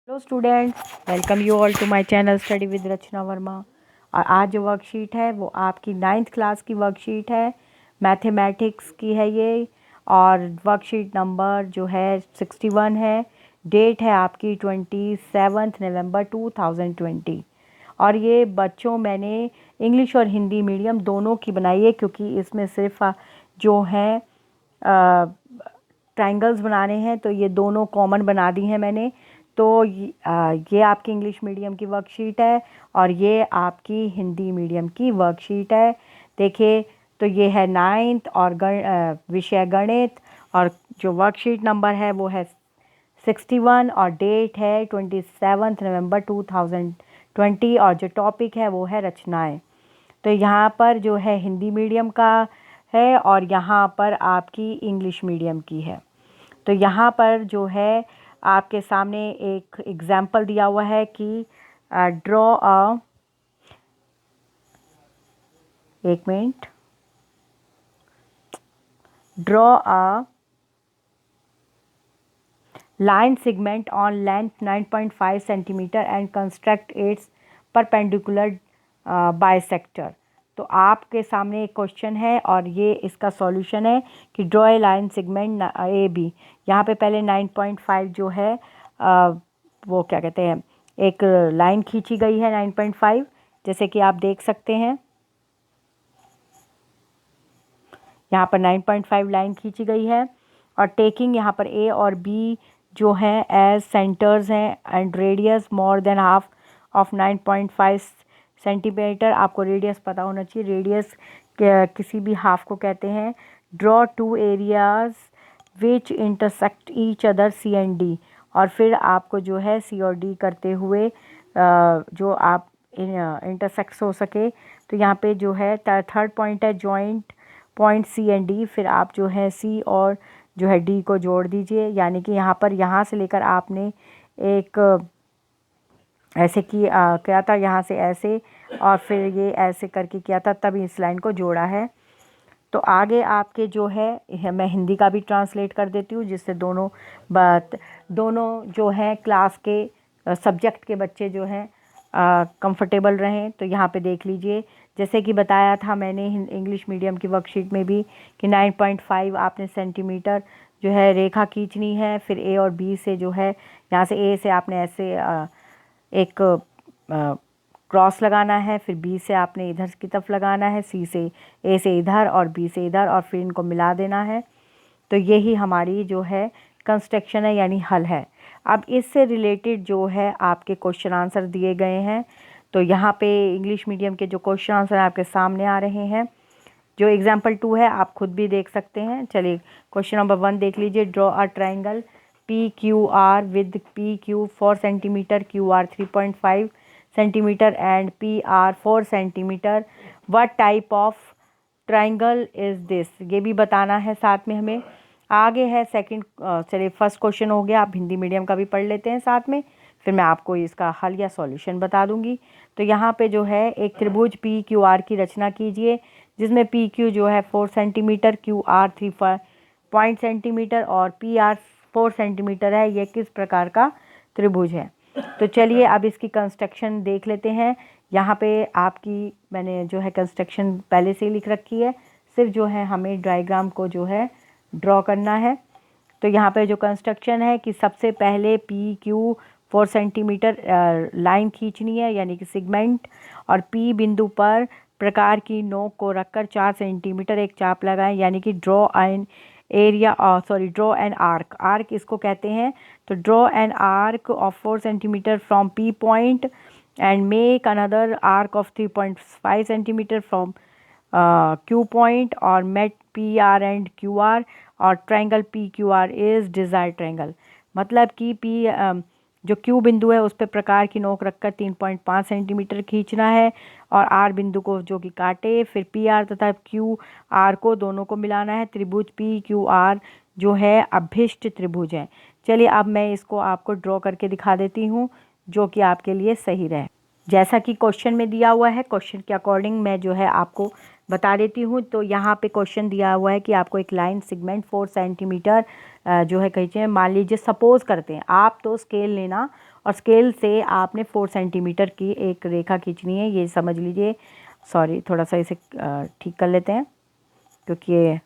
Hello students, welcome you all to my channel study with Rachna Verma. और आज जो worksheet है वो आपकी 9th क्लास की वर्कशीट है, मैथमेटिक्स की है ये। और वर्कशीट नंबर जो है 61 है। डेट है आपकी 27 नवंबर 2020। और ये बच्चों मैंने इंग्लिश और हिंदी मीडियम दोनों की बनाई है, क्योंकि इसमें सिर्फ जो है ट्रायंगल्स बनाने हैं, तो ये दोनों कॉमन बना दी हैं मैंने। तो ये आपकी इंग्लिश मीडियम की वर्कशीट है और ये आपकी हिंदी मीडियम की वर्कशीट है। देखिए, तो ये है 9th और विषय गणित। और जो वर्कशीट नंबर है वो है 61 और डेट है 27 नवंबर 2020। और जो टॉपिक है वो है रचनाएं। तो यहाँ पर जो है हिंदी मीडियम का है और यहाँ पर आपकी इंग्लिश मीडियम की है। तो यहाँ पर जो है आपके सामने एक एग्जाम्पल दिया हुआ है कि ड्रॉ अ एक minute draw a line segment on length 9.5 centimeter and construct its perpendicular bisector। तो आपके सामने एक क्वेश्चन है और ये इसका सॉल्यूशन है कि draw a line segment A B. यहाँ पे पहले 9.5 जो है वो क्या कहते हैं, एक लाइन खींची गई है 9.5, जैसे कि आप देख सकते हैं। यहाँ पर 9.5 लाइन खींची गई है और टेकिंग यहाँ पर ए और बी जो है एज सेंटर्स हैं and radius more than half of 9.5 centimetre. आपको रेडियस पता होना चाहिए, रेडियस किसी भी हाफ को कहते हैं। Draw two areas which intersect each other C and D. और फिर आपको जो है सी और डी करते हुए जो आप इंटरसेक्ट हो सके। तो यहाँ पे जो है थर्ड पॉइंट है joint point C and D. फिर आप जो है सी और जो है डी को जोड़ दीजिए, यानी कि यहाँ पर यहाँ से लेकर आपने एक ऐसे किया था, यहाँ से ऐसे और फिर ये ऐसे करके किया था, तब इस लाइन को जोड़ा है। तो आगे आपके जो है मैं हिंदी का भी ट्रांसलेट कर देती हूँ, जिससे दोनों जो हैं क्लास के सब्जेक्ट के बच्चे जो हैं कंफर्टेबल रहें। तो यहाँ पे देख लीजिए, जैसे कि बताया था मैंने इंग्लिश मीडियम की वर्कशीट में भी कि 9.5 आपने सेंटीमीटर जो है रेखा खींचनी है। फिर ए और बी से जो है यहाँ से ए से आपने ऐसे एक क्रॉस लगाना है, फिर बी से आपने इधर की तरफ लगाना है, सी से ए से इधर और बी से इधर, और फिर इनको मिला देना है। तो यही हमारी जो है कंस्ट्रक्शन है, यानी हल है। अब इससे रिलेटेड जो है आपके क्वेश्चन आंसर दिए गए हैं। तो यहाँ पे इंग्लिश मीडियम के जो क्वेश्चन आंसर आपके सामने आ रहे हैं। जो एग्जाम्पल 2 है आप खुद भी देख सकते हैं। चलिए क्वेश्चन नंबर 1 देख लीजिए। Draw a triangle P Q are with P Q 4 centimetre, Q R 3.5 centimetre and P R 4 centimetre. What type of triangle is this, ये भी बताना है साथ में हमें। आगे है सेकंड, चलिए फर्स्ट क्वेश्चन हो गया, आप हिंदी मीडियम का भी पढ़ लेते हैं साथ में, फिर मैं आपको इसका हल या सॉल्यूशन बता दूंगी। तो यहाँ पे जो है एक त्रिभुज पी क्यू आर की रचना कीजिए, जिसमें पी क्यू जो है 4 सेंटीमीटर, क्यू आर 3 सेंटीमीटर और पी आर 4 सेंटीमीटर है। ये किस प्रकार का त्रिभुज है। तो चलिए अब इसकी कंस्ट्रक्शन देख लेते हैं। यहाँ पे आपकी मैंने जो है कंस्ट्रक्शन पहले से ही लिख रखी है, सिर्फ जो है हमें डायग्राम को जो है ड्रॉ करना है। तो यहाँ पे जो कंस्ट्रक्शन है कि सबसे पहले पी क्यू 4 सेंटीमीटर लाइन खींचनी है, यानी कि सेगमेंट, और पी बिंदु पर प्रकार की नोक को रखकर 4 सेंटीमीटर एक चाप लगाएं, यानी कि draw an draw an arc. Arc इसको कहते हैं। तो draw an arc of 4 centimetre from P point and make another arc of 3.5 centimetre from Q point और meet P R and Q R. और triangle P Q R is desired triangle. मतलब कि P जो Q बिंदु है उस पर प्रकार की नोक रखकर 3.5 सेंटीमीटर खींचना है और आर बिंदु को जो कि काटे, फिर पी आर तथा क्यू आर को दोनों को मिलाना है। त्रिभुज पी क्यू आर जो है अभीष्ट त्रिभुज है। चलिए अब मैं इसको आपको ड्रॉ करके दिखा देती हूँ, जो कि आपके लिए सही रहे। जैसा कि क्वेश्चन में दिया हुआ है, क्वेश्चन के अकॉर्डिंग मैं जो है आपको बता देती हूँ। तो यहाँ पे क्वेश्चन दिया हुआ है कि आपको एक लाइन सेगमेंट 4 सेंटीमीटर जो है कहीं मान लीजिए सपोज करते हैं आप, तो स्केल लेना और स्केल से आपने 4 सेंटीमीटर की एक रेखा खींचनी है। ये समझ लीजिए, सॉरी थोड़ा सा इसे ठीक कर लेते हैं क्योंकि ये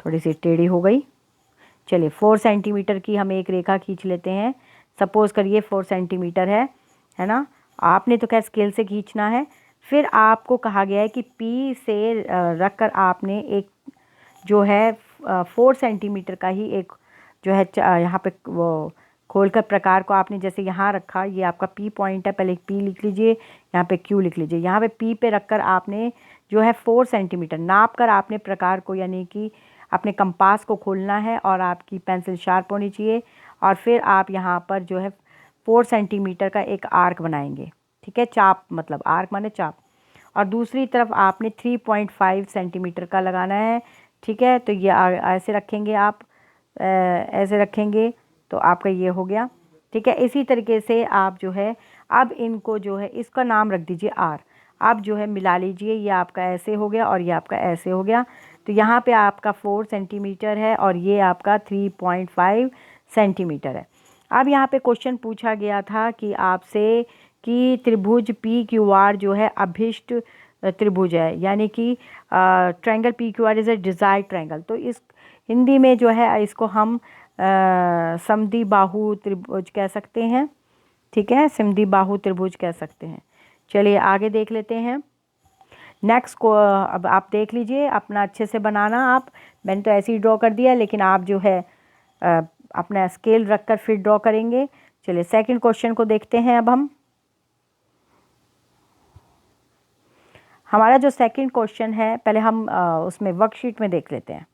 थोड़ी सी टेढ़ी हो गई। चलिए 4 सेंटीमीटर की हम एक रेखा खींच लेते हैं। सपोज़ करिए 4 सेंटीमीटर है ना। आपने तो खैर स्केल से खींचना है। फिर आपको कहा गया है कि P से रख कर आपने एक जो है 4 सेंटीमीटर का ही एक जो है यहाँ पे वो खोलकर प्रकार को आपने जैसे यहाँ रखा, ये आपका P पॉइंट है, पहले P लिख लीजिए, यहाँ पे Q लिख लीजिए। यहाँ पे P पे रखकर आपने जो है 4 सेंटीमीटर नाप कर आपने प्रकार को यानी कि अपने कंपास को खोलना है और आपकी पेंसिल शार्प होनी चाहिए। और फिर आप यहाँ पर जो है 4 सेंटीमीटर का एक आर्क बनाएंगे, ठीक है, चाप मतलब आर्क माने चाप। और दूसरी तरफ आपने 3.5 सेंटीमीटर का लगाना है, ठीक है। तो ये ऐसे रखेंगे आप, ऐसे रखेंगे तो आपका ये हो गया, ठीक है। इसी तरीके से आप जो है अब इनको जो है इसका नाम रख दीजिए आर। आप जो है मिला लीजिए, ये आपका ऐसे हो गया और ये आपका ऐसे हो गया। तो यहाँ पे आपका 4 सेंटीमीटर है और ये आपका 3.5 सेंटीमीटर है। अब यहाँ पे क्वेश्चन पूछा गया था कि आपसे कि त्रिभुज पी क्यू आर जो है अभिष्ट त्रिभुज है, यानी कि triangle P Q R is a desired triangle. तो इस हिंदी में जो है इसको हम समद्वि बाहु त्रिभुज कह सकते हैं, ठीक है, समद्वि बाहु त्रिभुज कह सकते हैं। चलिए आगे देख लेते हैं। नेक्स्ट को अब आप देख लीजिए अपना अच्छे से बनाना आप। मैंने तो ऐसे ही ड्रॉ कर दिया, लेकिन आप जो है अपना स्केल रखकर फिर ड्रॉ करेंगे। चलिए सेकंड क्वेश्चन को देखते हैं। अब हमारा जो सेकंड क्वेश्चन है, पहले हम उसमें वर्कशीट में देख लेते हैं।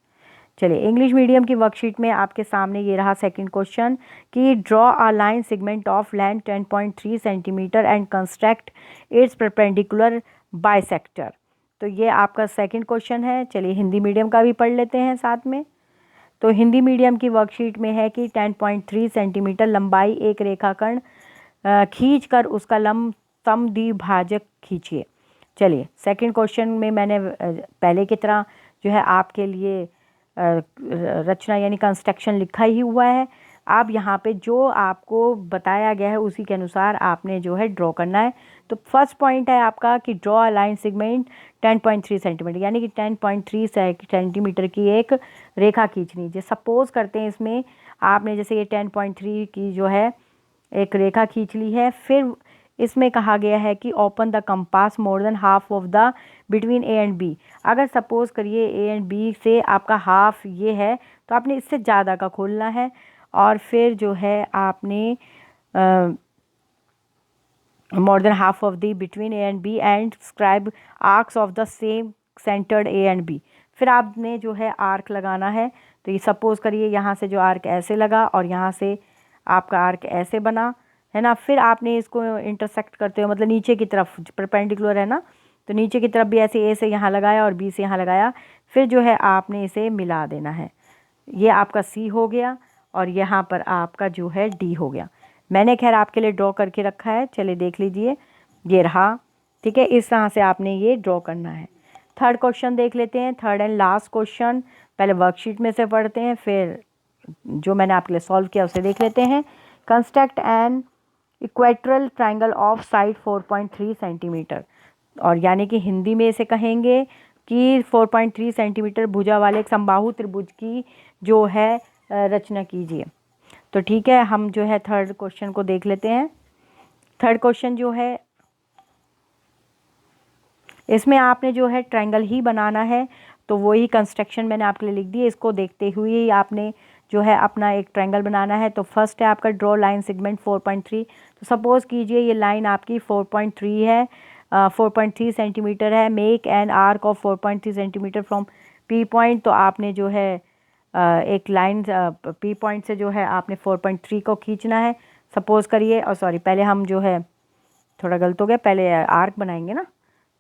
चलिए इंग्लिश मीडियम की वर्कशीट में आपके सामने ये रहा सेकंड क्वेश्चन कि draw a line segment of length 10.3 centimetre and construct it's perpendicular bisector. तो ये आपका सेकंड क्वेश्चन है। चलिए हिंदी मीडियम का भी पढ़ लेते हैं साथ में। तो हिंदी मीडियम की वर्कशीट में है कि 10.3 सेंटीमीटर लंबाई एक रेखाखंड खींचकर उसका लंब समद्विभाजक खींचिए। चलिए सेकंड क्वेश्चन में मैंने पहले की तरह जो है आपके लिए रचना यानी कंस्ट्रक्शन लिखा ही हुआ है। अब यहाँ पे जो आपको बताया गया है उसी के अनुसार आपने जो है ड्रॉ करना है। तो फर्स्ट पॉइंट है आपका कि draw a line segment 10.3 centimetre, यानी कि 10.3 सेंटीमीटर की एक रेखा खींचनी। जो सपोज करते हैं इसमें आपने जैसे ये 10.3 की जो है एक रेखा खींच ली है। फिर इसमें कहा गया है कि open the compass more than half of the between A and B. अगर सपोज करिए ए एंड बी से आपका हाफ ये है तो आपने इससे ज़्यादा का खोलना है। और फिर जो है आपने more than half of the between A and B and scribe arcs of the same centred A and B. फिर आपने जो है आर्क लगाना है। तो ये सपोज करिए यहाँ से जो आर्क ऐसे लगा और यहाँ से आपका आर्क ऐसे बना, है ना। फिर आपने इसको इंटरसेक्ट करते हो मतलब नीचे की तरफ परपेंडिकुलर है ना, तो नीचे की तरफ भी ऐसे ए से यहाँ लगाया और बी से यहाँ लगाया। फिर जो है आपने इसे मिला देना है। ये आपका सी हो गया और यहाँ पर आपका जो है डी हो गया। मैंने खैर आपके लिए ड्रॉ करके रखा है, चलिए देख लीजिए, ये रहा, ठीक है। इस तरह से आपने ये ड्रॉ करना है। थर्ड क्वेश्चन देख लेते हैं, थर्ड एंड लास्ट क्वेश्चन। पहले वर्कशीट में से पढ़ते हैं, फिर जो मैंने आपके लिए सॉल्व किया उसे देख लेते हैं। Construct N equatorial triangle of side 4.3 centimetre, और यानी कि हिंदी में इसे कहेंगे कि 4.3 सेंटीमीटर भुजा वाले एक समबाहु त्रिभुज की जो है रचना कीजिए। तो ठीक है, हम जो है थर्ड क्वेश्चन को देख लेते हैं। थर्ड क्वेश्चन जो है इसमें आपने जो है ट्रायंगल ही बनाना है, तो वही कंस्ट्रक्शन मैंने आपके लिए लिख दी है। इसको देखते हुए ही आपने जो है अपना एक ट्रायंगल बनाना है। तो फर्स्ट है आपका ड्रॉ लाइन सेगमेंट 4.3। तो सपोज कीजिए ये लाइन आपकी 4.3 है, 4.3 सेंटीमीटर है। Make an arc of 4.3 centimetre from P point. तो आपने जो है एक लाइन पी पॉइंट से जो है आपने 4.3 को खींचना है। सपोज करिए, और सॉरी पहले हम जो है थोड़ा गलत हो गया, पहले आर्क बनाएंगे ना।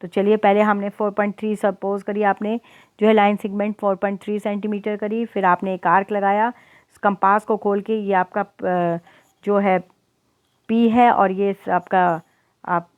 तो चलिए पहले हमने 4.3 सपोज करिए आपने जो है लाइन सेगमेंट 4.3 सेंटीमीटर करी। फिर आपने एक आर्क लगाया, कंपास को खोल के ये आपका जो है P है और ये आपका आप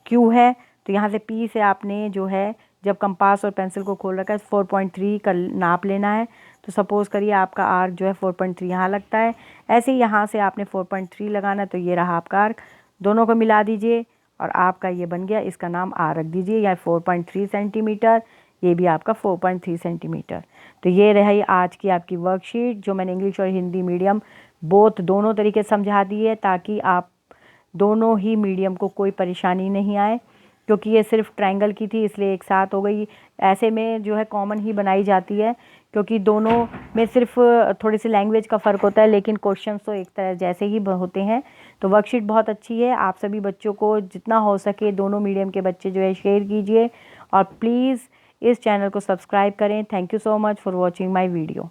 Q है। तो यहाँ से P से आपने जो है जब कंपास और पेंसिल को खोल रखा है 4.3 का नाप लेना है। तो सपोज़ करिए आपका आर्क जो है 4.3 यहाँ लगता है, ऐसे ही यहाँ से आपने 4.3 लगाना है। तो ये रहा आपका आर्क, दोनों को मिला दीजिए और आपका ये बन गया, इसका नाम आर रख दीजिए, या 4.3 सेंटीमीटर, ये भी आपका 4.3 सेंटीमीटर। तो ये रही आज की आपकी वर्कशीट, जो मैंने इंग्लिश और हिंदी मीडियम दोनों तरीके समझा दी है, ताकि आप दोनों ही मीडियम को कोई परेशानी नहीं आए। क्योंकि ये सिर्फ ट्रायंगल की थी इसलिए एक साथ हो गई, ऐसे में जो है कॉमन ही बनाई जाती है, क्योंकि दोनों में सिर्फ थोड़ी सी लैंग्वेज का फ़र्क होता है, लेकिन क्वेश्चंस तो एक तरह जैसे ही होते हैं। तो वर्कशीट बहुत अच्छी है, आप सभी बच्चों को जितना हो सके दोनों मीडियम के बच्चे जो है शेयर कीजिए, और प्लीज़ इस चैनल को सब्सक्राइब करें। Thank you so much for watching my video.